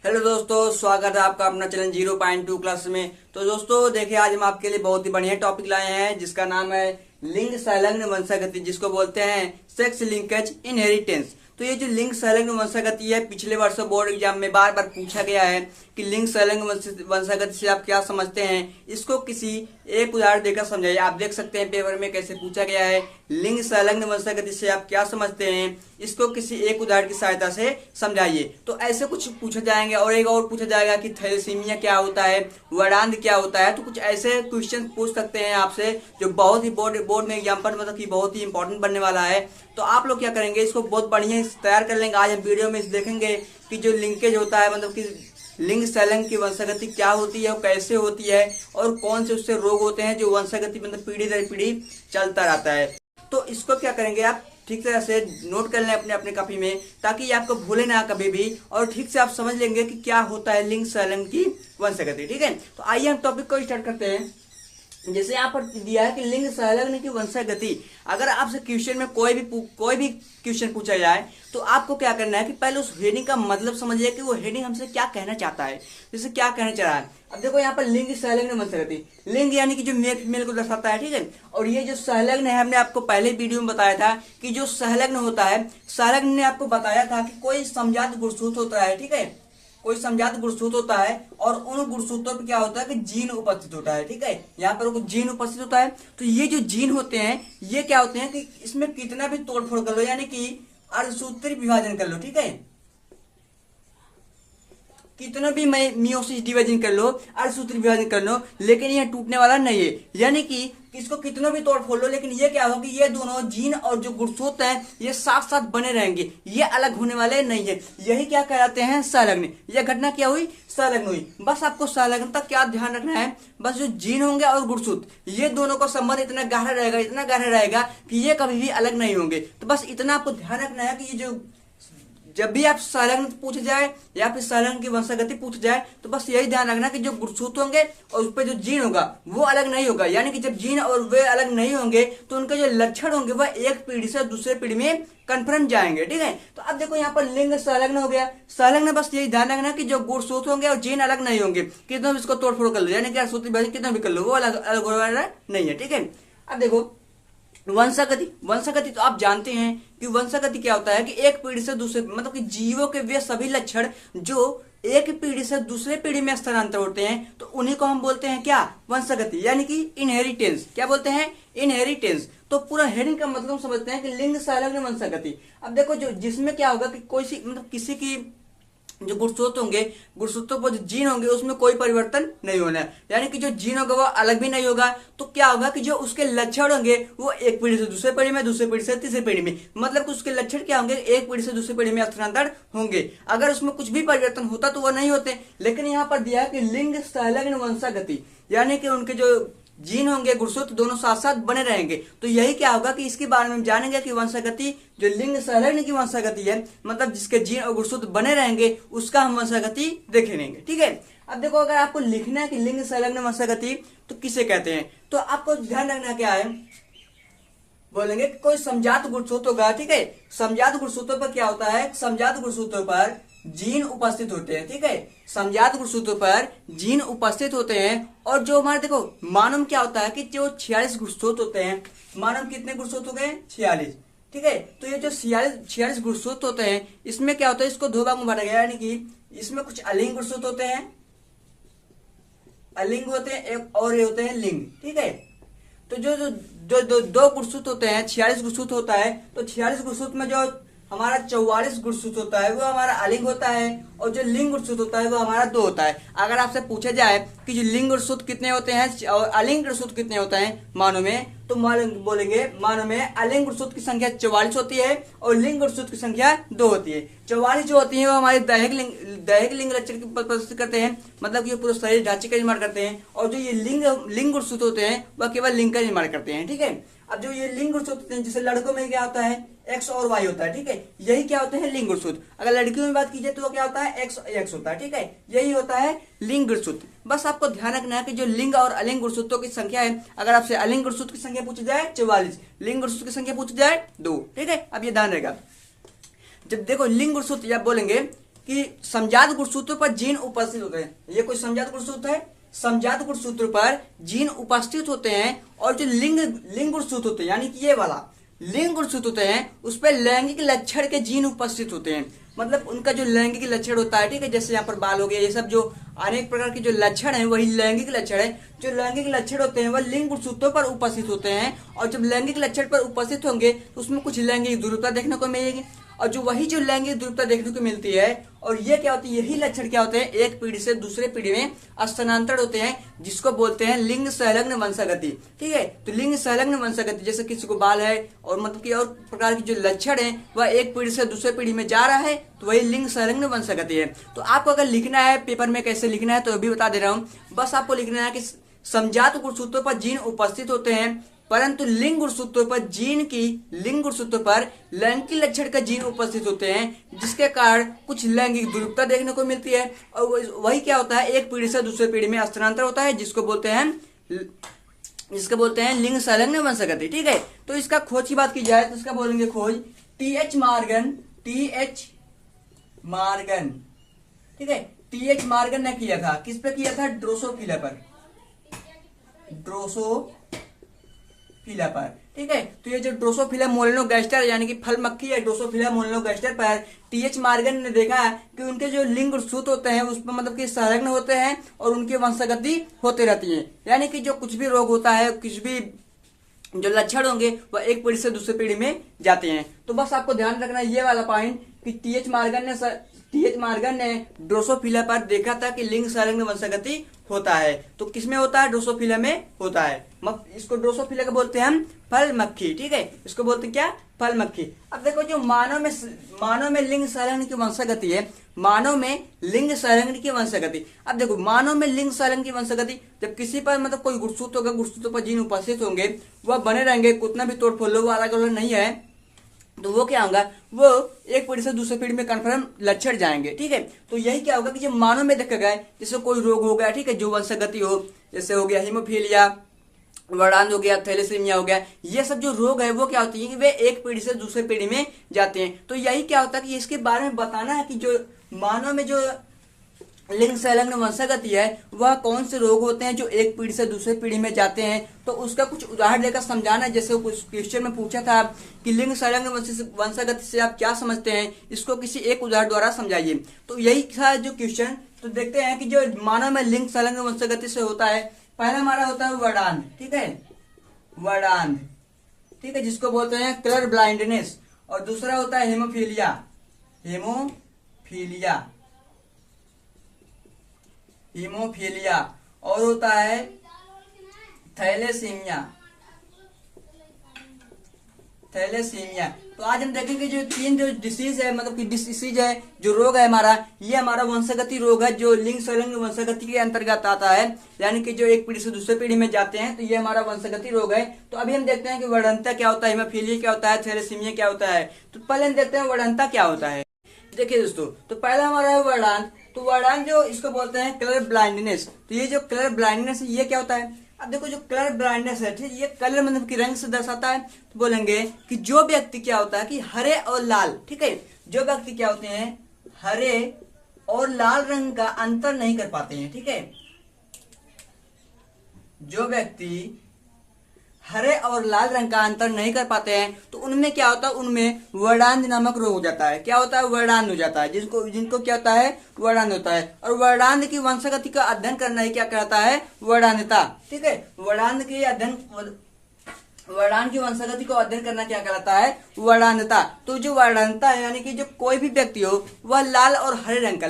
Hello दोस्तों, स्वागत है आपका अपना चैनल 0.2 क्लास में। तो दोस्तों देखिए, आज हम आपके लिए बहुत ही बढ़िया टॉपिक लाए हैं जिसका नाम है लिंग संलग्न वंशागति, जिसको बोलते हैं सेक्स लिंकेज इनहेरिटेंस। तो ये जो लिंग संलग्न वंशागति है, पिछले वर्ष बोर्ड एग्जाम में बार बार पूछा गया है कि लिंग संलग्न वंशागति से आप क्या समझते हैं। इसको किसी एक उदाहरण देकर समझाइए। आप देख सकते हैं पेपर में कैसे पूछा गया है, लिंग संलग्न वंशागति से आप क्या समझते हैं, इसको किसी एक उदाहरण की सहायता से समझाइए। तो ऐसे कुछ पूछे जाएंगे और एक और पूछा जाएगा कि थैलेसीमिया क्या होता है, वर्णांध क्या होता है। तो कुछ ऐसे क्वेश्चन पूछ सकते हैं आपसे जो बहुत ही बोर्ड में एग्जाम पर मतलब कि बहुत ही इंपॉर्टेंट बनने वाला है। तो आप लोग क्या करेंगे, इसको बहुत बढ़िया तैयार कर लेंगे। आज हम वीडियो में देखेंगे कि जो लिंकेज होता है, मतलब कि लिंग संलग्न की वंशागति क्या होती है और कैसे होती है, और कौन से उससे रोग होते हैं जो वंशागति मतलब पीढ़ी दर पीढ़ी चलता रहता है। तो इसको क्या करेंगे, आप ठीक तरह से नोट कर लें अपने अपने कॉपी में, ताकि आपको भूले ना कभी भी, और ठीक से आप समझ लेंगे कि क्या होता है लिंग संलग्न की वंशागति। ठीक है, तो आइए हम टॉपिक को स्टार्ट करते हैं। जैसे यहाँ पर दिया है कि लिंग संलग्न की वंशागति। अगर आपसे क्वेश्चन में कोई भी क्वेश्चन पूछा जाए तो आपको क्या करना है कि पहले उस हेडिंग का मतलब समझिए कि वो हेडिंग हमसे क्या कहना चाहता है, जैसे क्या कहना चाह रहा है। अब देखो यहाँ पर लिंग संलग्न वंशागति, लिंग यानी कि जो मेल फीमेल को दर्शाता है। ठीक है, और ये जो संलग्न है, हमने आपको पहले वीडियो में बताया था कि जो संलग्न होता है, संलग्न ने आपको बताया था कि कोई समजात गुणसूत्र होता है। ठीक है, कोई समजात गुणसूत्र होता है और उन गुणसूत्रों पर क्या होता है कि जीन उपस्थित होता है। ठीक है, यहाँ पर जीन उपस्थित होता है। तो ये जो जीन होते हैं ये क्या होते हैं कि इसमें कितना भी तोड़फोड़ कर लो, यानी कि अर्धसूत्री विभाजन कर लो। ठीक है, कितना भी मियोसिस डिवीजन कर लो, अर्धसूत्री विभाजन कर लो, लेकिन यह टूटने वाला नहीं है। यानी कि इसको कितना भी तोड़ फोड़ लो, लेकिन ये क्या होगा कि ये दोनों जीन और जो गुणसूत्र हैं ये साथ साथ बने रहेंगे, ये अलग होने वाले नहीं है। यही क्या कहलाते हैं, संलग्न। यह घटना क्या हुई, संलग्न हुई। बस आपको संलग्नता क्या ध्यान रखना है, बस जो जीन होंगे और गुणसूत्र, ये दोनों का संबंध इतना गहरा रहेगा, इतना गहरा रहेगा कि ये कभी भी अलग नहीं होंगे। तो बस इतना आपको ध्यान रखना है कि ये जो जब भी आप संलग्न पूछ जाए या फिर संलग्न की वंशागति पूछ जाए तो बस यही ध्यान रखना कि जो गुणसूत्र होंगे और उस पर जो जीन होगा वो अलग नहीं होगा। यानी कि जब जीन और वे अलग नहीं होंगे तो उनके जो लक्षण होंगे वह एक पीढ़ी से दूसरे पीढ़ी में कन्फर्म जाएंगे। ठीक है, तो अब देखो यहाँ पर लिंग संलग्न हो गया। संलग्न बस यही ध्यान रखना कि जो गुणसूत्र होंगे और जीन अलग नहीं होंगे, कितना भी इसको तोड़फोड़ कर लो, यानी कि सूत्र विभाजन कितना भी कर लो, वो अलग अलग होने वाला नहीं है। ठीक है, अब देखो वंशागति तो आप जानते हैं कि वंशागति क्या होता है कि एक पीढ़ी से दूसरे मतलब कि जीवों के वे सभी लक्षण जो एक पीढ़ी से दूसरे पीढ़ी में स्थानांतर होते हैं तो उन्हीं को हम बोलते हैं क्या, वंशागति, यानी कि इनहेरिटेंस। क्या बोलते हैं, इनहेरिटेंस। तो पूरा हेडिंग का मतलब समझते हैं कि लिंग संलग्न वंशागति। अब देखो जो जिसमें क्या होगा कि कोई सी मतलब किसी की जो गुणसूत्र होंगे, गुणसूत्रों पर जो जीन होंगे उसमें कोई परिवर्तन नहीं होना है, यानी कि जो जीन होगा वो अलग भी नहीं होगा। तो क्या होगा कि जो उसके लक्षण होंगे वो एक पीढ़ी से दूसरे पीढ़ी में, दूसरे पीढ़ी से तीसरी पीढ़ी में, मतलब कि उसके लक्षण क्या होंगे, एक पीढ़ी से दूसरी पीढ़ी में स्थानांतर होंगे। अगर उसमें कुछ भी परिवर्तन होता तो वो नहीं होते। लेकिन यहाँ पर दिया है कि लिंग संलग्न वंशागति, यानी कि उनके जो जीन होंगे, गुणसूत्र दोनों साथ साथ बने रहेंगे। तो यही क्या होगा कि इसके बारे में हम जानेंगे कि वंशागति जो लिंग संलग्न की वंशागति है, मतलब जिसके जीन और गुणसूत्र बने रहेंगे, उसका हम वंशागति देखेंगे। ठीक है, अब देखो अगर आपको लिखना है कि लिंग संलग्न वंशागति तो किसे कहते हैं, तो आपको ध्यान रखना क्या है, बोलेंगे कि कोई समजात गुणसूत्र होगा। ठीक है, समजात गुणसूत्रों पर क्या होता है, समजात गुणसूत्रों पर जीन उपस्थित होते हैं। ठीक है, समजात गुणसूत्रों पर जीन उपस्थित होते हैं। और जो हमारे देखो मानव क्या होता है कि जो 46 गुणसूत्र होते हैं, मानव कितने गुणसूत्र हो गए, 46। ठीक है, तो ये जो 46 गुणसूत्र होते हैं इसमें क्या होता है, इसको दो भाग में बांटा गया, यानी कि इसमें कुछ अलिंग गुणसूत्र होते हैं, अलिंग होते हैं एक, और ये होते हैं लिंग। ठीक है, तो जो जो जो दो गुणसूत्र होते हैं, 46 गुणसूत्र होता है, तो 46 गुणसूत्र में जो हमारा 44 गुणसूत्र होता है वो हमारा अलिंग होता है, और जो लिंग गुणसूत्र होता है वो हमारा 2 होता है। अगर आपसे पूछा जाए कि जो लिंग गुणसूत्र कितने होते हैं और अलिंग गुणसूत्र कितने होते हैं मानव में, तो बोलेंगे मानव में अलिंग गुणसूत्र की संख्या 44 होती है और लिंग गुणसूत्र की संख्या 2 होती है। 44 जो होती है वो हमारे दैहिक लिंग लक्षण की प्रदर्शित करते हैं, मतलब कि ये पूरे शरीर ढांचे का निर्माण करते हैं। और जो ये लिंग गुणसूत्र होते हैं वह केवल लिंग का निर्माण करते हैं। ठीक है, अब जो ये लिंग गुणसूत्र होते हैं, जैसे लड़कों में क्या होता है, एक्स और वाई होता है। ठीक है, यही क्या होते हैं, लिंग गुणसूत्र। अगर लड़कियों में बात कीजिए तो वो क्या होता है, एक्स होता है। ठीक है, यही होता है लिंग गुणसूत्र। बस आपको ध्यान रखना है कि जो लिंग और अलिंग गुणसूत्रों की संख्या है, अगर आपसे अलिंग गुणसूत्र की संख्या पूछी जाए 44, लिंग गुणसूत्र की संख्या पूछी जाए 2। ठीक है, अब ये ध्यान रहेगा। जब देखो लिंग गुणसूत्र, आप बोलेंगे कि समजात गुणसूत्र पर जीन उपस्थित होते हैं। ये कोई समजात गुणसूत्र है, समजात गुणसूत्र पर जीन उपस्थित होते हैं। और जो लिंग गुणसूत्र होते हैं, यानी कि ये वाला लिंग गुणसूत्र होते हैं, उस पर लैंगिक लक्षण के जीन उपस्थित होते हैं। मतलब उनका जो लैंगिक लक्षण होता है, ठीक है, जैसे यहाँ पर बाल हो गया, ये सब जो अनेक प्रकार के जो लक्षण है वही लैंगिक लक्षण है। जो लैंगिक लक्षण होते हैं वह लिंग गुणसूत्रों पर उपस्थित होते हैं। और जब लैंगिक लक्षण पर उपस्थित होंगे तो उसमें कुछ लैंगिक ध्रुवता देखने को मिलेगी। और जो वही जो लैंगिक ध्रुवता देखने को मिलती है, और ये क्या होती है, यही लक्षण क्या होते हैं, एक पीढ़ी से दूसरे पीढ़ी में स्थानांतरण होते हैं, जिसको बोलते हैं लिंग संलग्न वंशागति। ठीक है, तो लिंग संलग्न वंशागति, जैसे किसी को बाल है और मतलब कि और प्रकार के जो लक्षण है वह एक पीढ़ी से दूसरे पीढ़ी में जा रहा है, तो वही लिंग संलग्न वंशागति है। तो आपको अगर लिखना है पेपर में कैसे लिखना है तो अभी बता दे रहा हूँ। बस आपको लिखना है कि समजात गुणसूत्रों पर जीन उपस्थित होते हैं, परंतु लिंग गुणसूत्रों पर लैंगिक लक्षण का जीन उपस्थित होते हैं, जिसके कारण कुछ लैंगिक ध्रुवता देखने को मिलती है। और वही क्या होता है, एक पीढ़ी से दूसरे पीढ़ी में स्थानांतर होता है, जिसको बोलते हैं लिंग संलग्न वंशागति। ठीक है, तो इसका खोज की बात की जाए तो इसका बोलेंगे खोज टीएच मार्गन। ठीक है, टीएच मार्गन ने किया था, किस पे किया था, ड्रोसोफिला पर। ठीक है, तो ये जो ड्रोसोफिला मोलिनोगास्टर यानी कि फल मक्खी है, ड्रोसोफिला मोलिनोगास्टर पर टीएच मार्गन ने देखा कि उनके जो लिंग गुणसूत्र होते हैं उसमें मतलब कि संलग्न होते हैं और उनकी वंशागति होते रहती है। यानी कि जो कुछ भी रोग होता है, कुछ भी जो लक्षण होंगे वह एक पीढ़ी से दूसरे पीढ़ी में जाते हैं। तो बस आपको ध्यान रखना ये वाला पॉइंट कि टीएच मार्गन ने ड्रोसोफिला पर देखा था कि लिंग संलग्न वंशागति होता है। तो किसमें होता है, ड्रोसोफिला में होता है। इसको ड्रोसोफिला का बोलते हैं हम फल मक्खी। ठीक है, इसको बोलते हैं क्या, फल मक्खी। अब देखो जो मानव में लिंग संलग्न की वंशागति है, मानव में लिंग संलग्न की वंशागति। अब देखो मानव में लिंग संलग्न की वंशागति, जब किसी पर मतलब कोई गुणसूत्र होगा, गुणसूत्र पर जीन उपस्थित होंगे, वह बने रहेंगे, कितना भी तोड़ फोड़ लो वो अलग अलग नहीं है, तो वो क्या होगा, वो एक पीढ़ी से दूसरे पीढ़ी में कन्फर्म लक्षण जाएंगे। ठीक है, तो यही क्या होगा कि जब मानव में देखा गया, जैसे कोई रोग हो गया, ठीक है, जो वंशागति हो, जैसे हो गया हीमोफीलिया, वर्डान हो गया, थैलेसीमिया हो गया, ये सब जो रोग है वो क्या होती है कि वे एक पीढ़ी से दूसरे पीढ़ी में जाते हैं। तो यही क्या होता है कि इसके बारे में बताना है कि जो मानव में जो लिंग संलग्न वंशागति है वह कौन से रोग होते हैं जो एक पीढ़ी से दूसरे पीढ़ी में जाते हैं। तो उसका कुछ उदाहरण देकर समझाना है। जैसे कुछ क्वेश्चन में पूछा था कि लिंग संलग्न वंशागति से आप क्या समझते हैं, इसको किसी एक उदाहरण द्वारा समझाइए। तो यही था जो क्वेश्चन। तो देखते हैं कि जो मानव में लिंग संलग्न वंशागति से होता है, पहला हमारा होता है वर्डान। ठीक है, वर्डान, ठीक है, जिसको बोलते हैं कलर ब्लाइंडनेस। और दूसरा होता है हीमोफीलिया, और होता है थैलेसीमिया। तो आज हम देखेंगे जो तीन जो डिसीज है, मतलब कि डिसीज है, जो रोग है हमारा, ये हमारा वंशागति रोग है जो लिंग संलग्न वंशागति के अंतर्गत आता है, यानी कि जो एक पीढ़ी से दूसरे पीढ़ी में जाते हैं, तो ये हमारा वंशागति रोग है। तो अभी हम देखते हैं कि वर्धनता क्या होता है, हीमोफीलिया क्या होता है, थैलेसीमिया क्या होता है। तो पहले हम देखते हैं वर्धनता क्या होता है। देखिए दोस्तों, तो पहला हमारा है वर्डान। तो वर्डान जो इसको बोलते हैं कलर ब्लाइंडनेस। तो ये जो कलर ब्लाइंडनेस है ये क्या होता है। अब देखो जो कलर ब्लाइंडनेस है, ठीक, ये कलर मतलब कि रंग से दर्शाता है। तो बोलेंगे कि जो व्यक्ति क्या होता है कि हरे और लाल, ठीक है, जो व्यक्ति क्या होते हैं हरे और लाल रंग का अंतर नहीं कर पाते हैं। ठीक है, जो व्यक्ति हरे और लाल रंग का अंतर नहीं कर पाते हैं तो उनमें क्या होता है, उनमें वर्डान नामक रोग हो जाता है। क्या होता है, वर्डान हो जाता है, जिनको क्या होता है, वर्डान होता है। और वर्डान की वंशागति का अध्ययन करना ही क्या कहता है, वर्डानता। ठीक है, वर्डान की वंशागति को अध्ययन करना क्या कहलाता है, वर्डानता। तो जो वर्डानता है यानी कि जो कोई भी व्यक्ति हो वह लाल और हरे रंग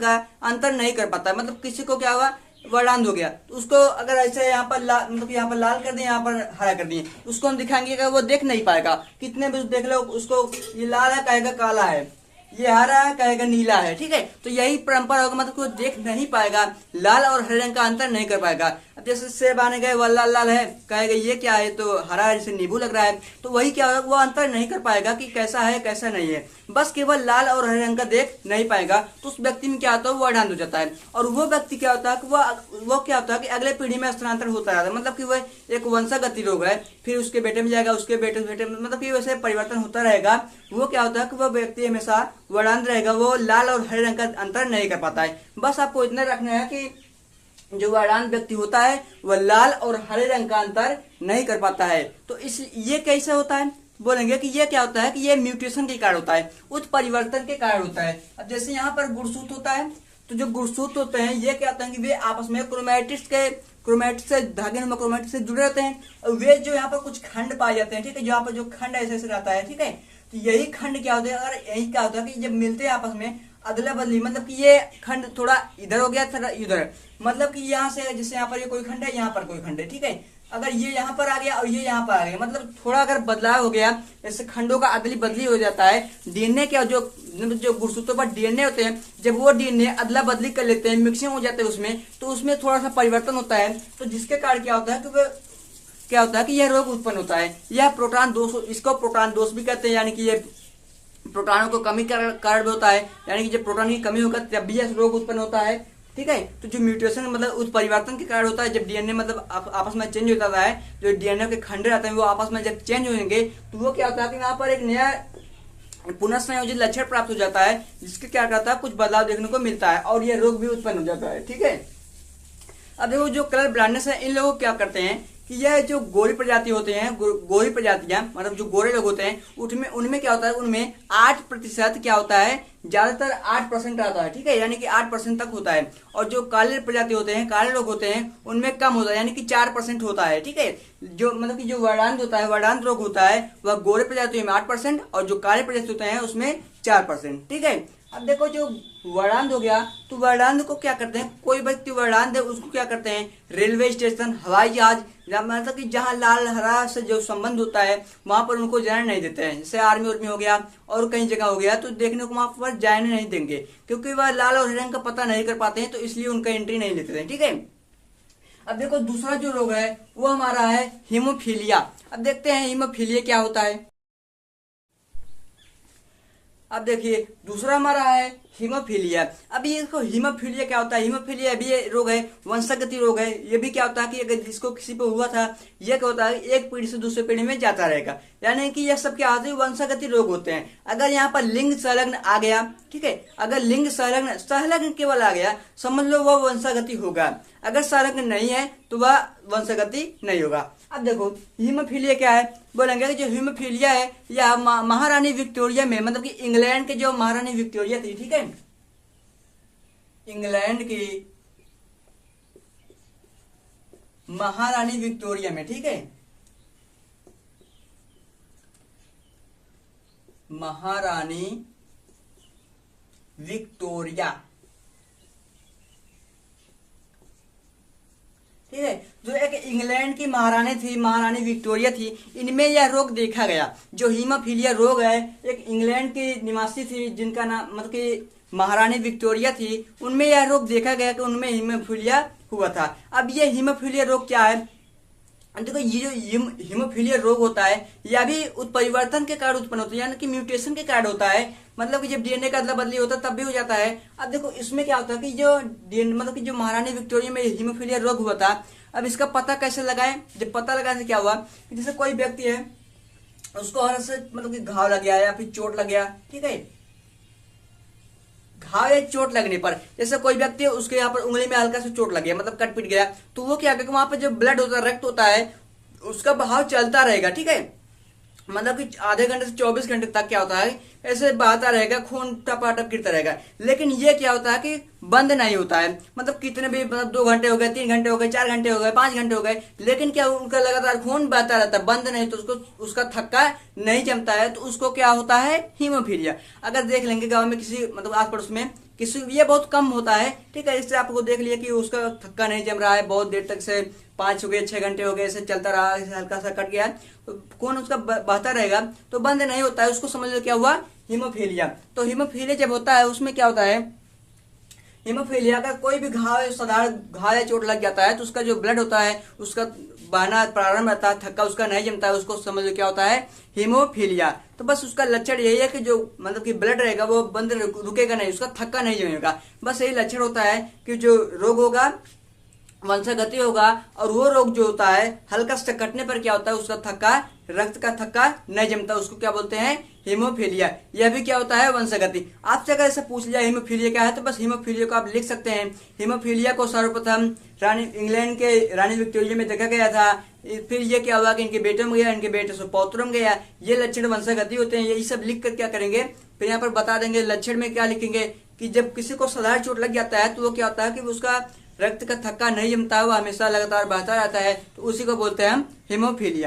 का अंतर नहीं कर पाता। मतलब किसी को क्या हुआ, वर्डान हो गया, तो उसको अगर ऐसे यहाँ पर मतलब यहाँ पर लाल कर दिए, यहाँ पर हरा कर दिए, उसको हम दिखाएंगे कि वो देख नहीं पाएगा। कितने भी देख लो उसको, ये लाल है कहेगा काला है, ये हरा है कहेगा नीला है। ठीक है, तो यही परंपरा होगा, मतलब कोई देख नहीं पाएगा, लाल और हरे रंग का अंतर नहीं कर पाएगा। अब जैसे सेब आने गए, वह लाल लाल है, कहेगा ये क्या है, तो हरा है, जैसे नींबू लग रहा है, तो वही क्या होगा, वो अंतर नहीं कर पाएगा कि कैसा है कैसा नहीं है, बस केवल लाल और हरे रंग का देख नहीं पाएगा। तो उस व्यक्ति में क्या होता है, वो वर्डान हो जाता है। और वो व्यक्ति क्या होता है कि वो क्या होता है कि अगले पीढ़ी में स्थानांतर होता जाता है। मतलब कि वह एक वंशागति रोग है, फिर उसके बेटे में जाएगा, उसके बेटे में, मतलब कि वैसे परिवर्तन होता रहेगा। वो क्या होता है कि वह व्यक्ति हमेशा वर्णांध रहेगा वो लाल और हरे रंग का अंतर नहीं कर पाता है। बस आपको इतना रखना है कि जो वर्णांध व्यक्ति होता है वह लाल और हरे रंग का अंतर नहीं कर पाता है। तो इस ये कैसे होता है, बोलेंगे कि ये क्या होता है कि ये म्यूटेशन के कारण होता है, उत्परिवर्तन के कारण होता है। अब जैसे यहाँ पर गुणसूत्र होता है, तो जो गुणसूत्र होते हैं ये क्या होते हैं कि वे आपस में क्रोमेटिस से धागे नुमा क्रोमेटिस से जुड़े रहते हैं। और वे जो यहाँ पर कुछ खंड पाए जाते हैं, ठीक है, यहाँ पर जो खंड ऐसे ऐसे रहता है, ठीक है, तो यही खंड क्या होता है, अगर यही क्या होता है कि जब मिलते हैं आपस में अदला बदली, मतलब कि ये खंड थोड़ा इधर हो गया थोड़ा इधर, मतलब कि यहाँ से जैसे यहाँ पर ये कोई खंड है, यहाँ पर कोई खंड है, ठीक है, अगर ये यहाँ पर आ गया और ये यहाँ पर आ गया, मतलब थोड़ा अगर बदलाव हो गया, जैसे खंडों का अदली बदली हो जाता है। डीएनए क्या जो गुणसूत्रों पर डीएनए होते हैं, जब वो डीएनए अदला बदली कर लेते हैं, मिक्सिंग हो जाते हैं उसमें, तो उसमें थोड़ा सा परिवर्तन होता है। तो जिसके कारण क्या होता है कि यह रोग उत्पन्न होता है। यह प्रोटॉन दोष, इसको प्रोटॉन दोष भी कहते हैं, यानी कि ये प्रोटॉनों को कमी कारण भी होता है, यानी कि जब प्रोटॉन की कमी होगा तब भी यह रोग उत्पन्न होता है, ठीक है। तो जो म्यूटेशन मतलब उस परिवर्तन के कारण होता है, जब डीएनए मतलब आपस में चेंज होता है, जो डीएनए के खंड रहते हैं वो आपस में जब चेंज होंगे तो वो क्या होता है कि यहाँ पर एक नया पुनर्संयोजित लक्षण प्राप्त हो जाता है, जिसके क्या करता है कुछ बदलाव देखने को मिलता है और यह रोग भी उत्पन्न हो जाता है, ठीक है। अब देखो जो कलर ब्लाइंडनेस है, इन लोगों क्या करते हैं कि यह जो गोरी प्रजाति होते हैं, गोरी प्रजातियां मतलब जो गोरे लोग होते हैं, उनमें क्या होता है, उनमें 8% क्या होता है, ज्यादातर 8% आता है, ठीक है, यानी कि 8% तक होता है। और जो काले प्रजाति होते हैं, काले लोग होते हैं, उनमें कम होता है, यानी कि 4% होता है, ठीक है। जो मतलब कि जो वर्णांध होता है, वर्णांध रोग होता है, वह गोरे प्रजातियों में 8% और जो काले प्रजाति होते हैं उसमें 4%, ठीक है। अब देखो जो वर्णांध हो गया, तो वर्णांध को क्या करते हैं, कोई व्यक्ति वर्णांध है उसको क्या करते हैं, रेलवे स्टेशन, हवाई जहाज, मतलब कि जहाँ लाल हरा से जो संबंध होता है वहां पर उनको जाने नहीं देते हैं। जैसे आर्मी उर्मी हो गया और कई जगह हो गया, तो देखने को वहां पर जाने नहीं देंगे, क्योंकि वह लाल और हरे रंग का पता नहीं कर पाते हैं, तो इसलिए उनका एंट्री नहीं लेते हैं, ठीक है। अब देखो दूसरा जो रोग है वो हमारा है हीमोफीलिया। अब देखते हैं हीमोफीलिया क्या होता है। अब देखिए दूसरा हमारा है हीमोफीलिया। अब ये देखो हीमोफीलिया क्या होता है, हीमोफीलिया भी ये रोग है, वंशागति रोग है। ये भी क्या होता है कि अगर जिसको किसी पे हुआ था, ये क्या होता है एक पीढ़ी से दूसरे पीढ़ी में जाता रहेगा, यानी कि यह सब क्या होते हैं, वंशागति रोग होते हैं। अगर यहाँ पर लिंग संलग्न आ गया, ठीक है, अगर लिंग संलग्न केवल आ गया, समझ लो वह वंशागति होगा। अगर संलग्न नहीं है तो वह वंशागति नहीं होगा। अब देखो हीमोफीलिया क्या है, बोलेंगे कि जो हीमोफीलिया है यह महारानी विक्टोरिया में, मतलब कि इंग्लैंड के जो महारानी विक्टोरिया थी, ठीक है, इंग्लैंड की महारानी विक्टोरिया में, ठीक है, महारानी विक्टोरिया, ठीक है, जो एक इंग्लैंड की महारानी थी, महारानी विक्टोरिया थी, इनमें यह रोग देखा गया। जो हीमोफीलिया रोग है, एक इंग्लैंड की निवासी थी जिनका नाम मतलब कि महारानी विक्टोरिया थी, उनमें यह रोग देखा गया कि उनमें हीमोफीलिया हुआ था। अब ये हीमोफीलिया रोग क्या है, देखो ये जो हीमोफीलिया रोग होता है यह भी उत्परिवर्तन के कारण उत्पन्न होता है, यानी कि म्यूटेशन के कारण होता है। मतलब कि जब डीएनए का अदला बदली होता है तब भी हो जाता है। अब देखो इसमें क्या होता है कि जो डीएनए मतलब कि जो महारानी विक्टोरिया में हीमोफीलिया रोग हुआ था, अब इसका पता कैसे लगाएं। जब पता लगाने से क्या हुआ कि जैसे कोई व्यक्ति है उसको हर से मतलब कि घाव लग गया या फिर चोट लग गया, ठीक है, घाव या चोट लगने पर, जैसे कोई व्यक्ति है उसके यहाँ पर उंगली में हल्का सा चोट लग गया, मतलब कट पिट गया, तो वो क्या करेगा, वहां पर जो ब्लड होता है, रक्त होता है, उसका बहाव चलता रहेगा, ठीक है, मतलब कि आधे घंटे से 24 घंटे तक क्या होता है ऐसे बहता रहेगा, खून टपाटप गिरता रहेगा। लेकिन ये क्या होता है कि बंद नहीं होता है, मतलब कितने भी मतलब 2 घंटे हो गए, 3 घंटे हो गए, 4 घंटे हो गए, 5 घंटे हो गए, लेकिन क्या उनका लगातार खून बहता रहता है, बंद नहीं, तो उसको उसका थक्का नहीं जमता है, तो उसको क्या होता है हीमोफीलिया। अगर देख लेंगे गाँव में किसी मतलब आस पड़ोस में किसी, ये बहुत कम होता है, ठीक है, इससे आपको देख लिया कि उसका थक्का नहीं जम रहा है, बहुत देर तक से 5 हो गए 6 घंटे हो गए ऐसे चलता रहा, हल्का सा कट गया, तो खून उसका बहता रहेगा, तो बंद नहीं होता है, उसको समझ लो क्या हुआ हीमोफीलिया। तो हीमोफीलिया जब होता है उसमें क्या होता है, हीमोफीलिया का कोई भी घाव, साधारण घाव या चोट लग जाता है तो उसका जो ब्लड होता है उसका बहना प्रारंभ रहता है, थक्का उसका नहीं जमता है, उसको समझ लो क्या होता है हीमोफीलिया। तो बस उसका लक्षण यही है कि जो मतलब कि ब्लड रहेगा वो बंद रुकेगा नहीं, उसका थक्का नहीं जमेगा, बस यही लक्षण होता है कि जो रोग होगा वंशागति होगा, और वो रोग जो होता है हल्का सा कटने पर क्या होता है उसका थक्का, रक्त का थक्का नहीं जमता, उसको क्या बोलते हैं हेमोफीलिया। यह भी क्या होता है, वंशगति। आपसे अगर ऐसे पूछ लिया हेमोफीलिया क्या है, तो बस हेमोफीलिया को आप लिख सकते हैं। हेमोफीलिया को सर्वप्रथम इंग्लैंड के रानी विक्टोरिया में देखा गया था। फिर ये क्या हुआ कि इनके बेटों में गया, इनके बेटे से पौत्रों में गया। ये लक्षण वंशगति होते हैं। यही सब लिख कर क्या करेंगे, फिर यहाँ पर बता देंगे लक्षण में क्या लिखेंगे कि जब किसी को साधारण चोट लग जाता है तो वो क्या होता है कि उसका रक्त का थक्का नहीं जमता, वो हमेशा लगातार बहता रहता है, तो उसी को बोलते हैं हम हेमोफीलिया।